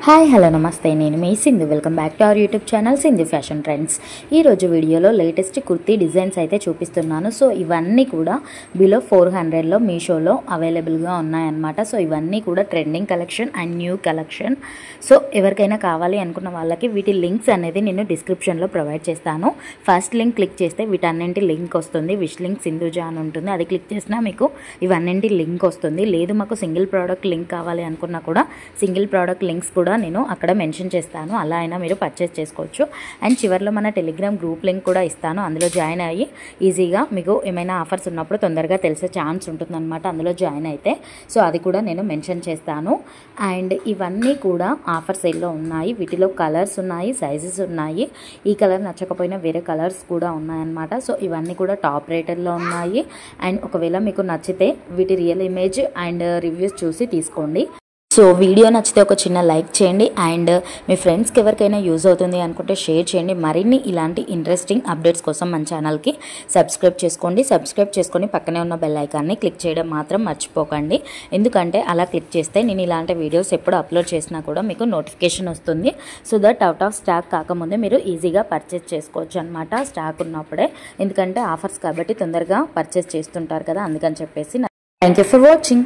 Hi hello నమస్తే నేను మీ Sindhu welcome back to our YouTube channel Sindhu fashion trends. ఈరోజు వీడియోలో లేటెస్ట్ కుర్తీ డిజైన్స్ అయితే చూపిస్తున్నాను. సో ఇవన్నీ కూడా బిలో 400లో మీషోలో అవైలబుల్గా ఉన్నాయన్నమాట. సో ఇవన్నీ కూడా trending collection and new collection. So ఎవరికైనా కావాలి అనుకున్న వాళ్ళకి వీటి లింక్స్ అనేది నేను డిస్క్రిప్షన్లో ప్రొవైడ్ చేస్తాను. ఫస్ట్ లింక్ క్లిక్ చేస్తే వీటన్నింటి లింక్ వస్తుంది. విష్ లింక్ సింధుజా అని ఉంటుంది. అది క్లిక్ చేసినా మీకు ఇవన్నింటి లింక్ వస్తుంది. లేదు మాకు సింగిల్ ప్రోడక్ట్ లింక్ కావాలి అనుకున్నా కూడా సింగిల్ ప్రోడక్ట్ లింక్స్ కూడా నేను అక్కడ మెన్షన్ చేస్తాను. అలా అయినా మీరు పర్చేస్ చేసుకోవచ్చు. అండ్ చివరిలో మన టెలిగ్రామ్ గ్రూప్ లింక్ కూడా ఇస్తాను. అందులో జాయిన్ అయ్యి ఈజీగా మీకు ఏమైనా ఆఫర్స్ ఉన్నప్పుడు తొందరగా తెలిసే ఛాన్స్ ఉంటుందన్నమాట అందులో జాయిన్ అయితే. సో అది కూడా నేను మెన్షన్ చేస్తాను. అండ్ ఇవన్నీ కూడా ఆఫర్ సేల్లో ఉన్నాయి. వీటిలో కలర్స్ ఉన్నాయి, సైజెస్ ఉన్నాయి. ఈ కలర్ నచ్చకపోయినా వేరే కలర్స్ కూడా ఉన్నాయన్నమాట. సో ఇవన్నీ కూడా టాప్ రేటర్లో ఉన్నాయి. అండ్ ఒకవేళ మీకు నచ్చితే వీటి రియల్ ఇమేజ్ అండ్ రివ్యూస్ చూసి తీసుకోండి. సో వీడియో నచ్చితే ఒక చిన్న లైక్ చేయండి. అండ్ మీ ఫ్రెండ్స్కి ఎవరికైనా యూజ్ అవుతుంది అనుకుంటే షేర్ చేయండి. మరిన్ని ఇలాంటి ఇంట్రెస్టింగ్ అప్డేట్స్ కోసం మన ఛానల్కి సబ్స్క్రైబ్ చేసుకోండి. సబ్స్క్రైబ్ చేసుకొని పక్కనే ఉన్న బెల్ ఐకాన్ని క్లిక్ చేయడం మాత్రం మర్చిపోకండి. ఎందుకంటే అలా క్లిక్ చేస్తే నేను ఇలాంటి వీడియోస్ ఎప్పుడు అప్లోడ్ చేసినా కూడా మీకు నోటిఫికేషన్ వస్తుంది. So that out of stock కాకముందే మీరు ఈజీగా పర్చేస్ చేసుకోవచ్చు అనమాట, స్టాక్ ఉన్నప్పుడే. ఎందుకంటే ఆఫర్స్ కాబట్టి తొందరగా పర్చేస్ చేస్తుంటారు కదా, అందుకని చెప్పేసి. Thank you for watching.